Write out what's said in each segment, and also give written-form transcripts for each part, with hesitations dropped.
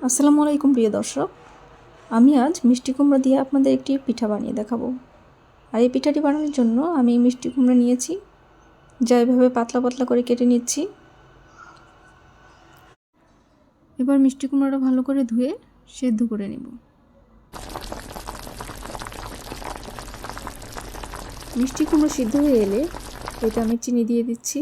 আসসালামু আলাইকুম প্রিয় দর্শক, আমি আজ মিষ্টি কুমড়া দিয়ে আপনাদের একটি পিঠা বানিয়ে দেখাবো। আর এই পিঠাটি বানানোর জন্য আমি মিষ্টি কুমড়া নিয়েছি, যা এভাবে পাতলা পাতলা করে কেটে নিচ্ছি। এবার মিষ্টি কুমড়াটা ভালো করে ধুয়ে সেদ্ধ করে নেব। মিষ্টি কুমড়ো সিদ্ধ হয়ে এলে এটা আমি চিনি দিয়ে দিচ্ছি।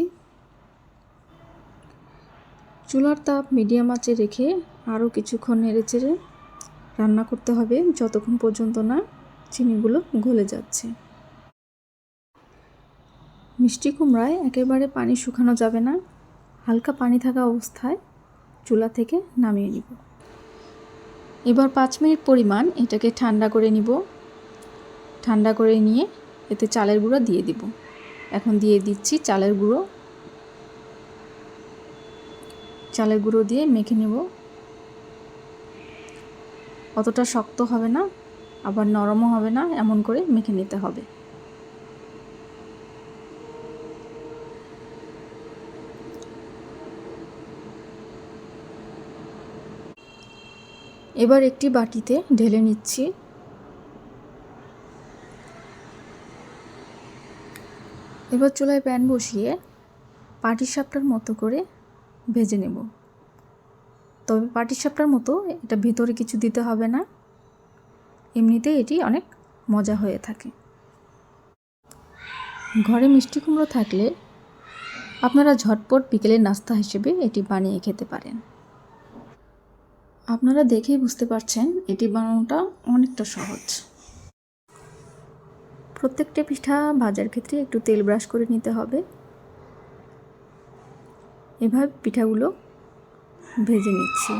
চুলার তাপ মিডিয়াম আঁচে রেখে আরও কিছুক্ষণ নেড়েচেড়ে রান্না করতে হবে, যতক্ষণ পর্যন্ত না চিনিগুলো গলে যাচ্ছে। মিষ্টি কুমড়ায় একেবারে পানি শুকানো যাবে না, হালকা পানি থাকা অবস্থায় চুলা থেকে নামিয়ে নিব। এবার 5 মিনিট পরিমাণ এটাকে ঠান্ডা করে নিব। ঠান্ডা করে নিয়ে এতে চালের গুঁড়ো দিয়ে দিব। এখন দিয়ে দিচ্ছি চালের গুঁড়ো। চালের গুঁড়ো দিয়ে মেখে নেব। অতটা শক্ত হবে না, আবার নরমও হবে না, এমন করে মেখে নিতে হবে। এবার একটি বাটিতে ঢেলে নিচ্ছি। এবার চুলায় প্যান বসিয়ে পাটিসাপটার মতো করে ভেজে নেব। তবে পাটিসাপটার মতো এটা ভিতরে কিছু দিতে হবে না, এমনিতেই এটি অনেক মজা হয়ে থাকে। ঘরে মিষ্টি কুমড়ো থাকলে আপনারা ঝটপট বিকেলের নাস্তা হিসেবে এটি বানিয়ে খেতে পারেন। আপনারা দেখেই বুঝতে পারছেন এটি বানানোটা অনেকটা সহজ। প্রত্যেকটা পিঠা ভাজার ক্ষেত্রে একটু তেল ব্রাশ করে নিতে হবে। এভাবে পিঠাগুলো ভেজে নিচ্ছি।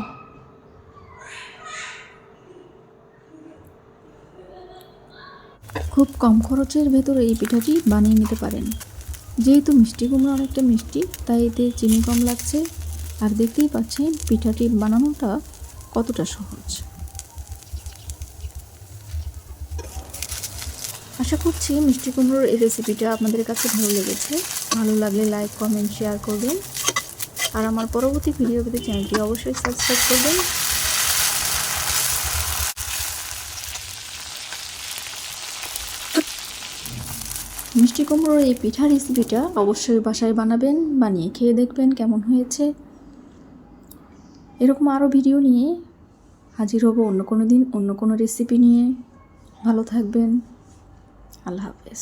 খুব কম খরচের ভেতরে এই পিঠাটি বানিয়ে নিতে পারেন। যেহেতু মিষ্টি কুমড়া অনেকটা মিষ্টি, তাই এতে চিনি কম লাগছে। আর দেখতেই পাচ্ছেন পিঠাটি বানানোটা কতটা সহজ। আশা করছি মিষ্টি কুমড়োর এই রেসিপিটা আপনাদের কাছে ভালো লেগেছে। ভালো লাগলে লাইক, কমেন্ট, শেয়ার করবেন। আর আমার পরবর্তী ভিডিও পেতে চ্যানেলটি অবশ্যই সাবস্ক্রাইব করবেন। মিষ্টি কুমড়োর এই পিঠা রেসিপিটা অবশ্যই বাসায় বানাবেন, বানিয়ে খেয়ে দেখবেন কেমন হয়েছে। এরকম আরও ভিডিও নিয়ে হাজির হব অন্য কোনো দিন, অন্য কোনো রেসিপি নিয়ে। ভালো থাকবেন। আল্লাহ হাফেজ।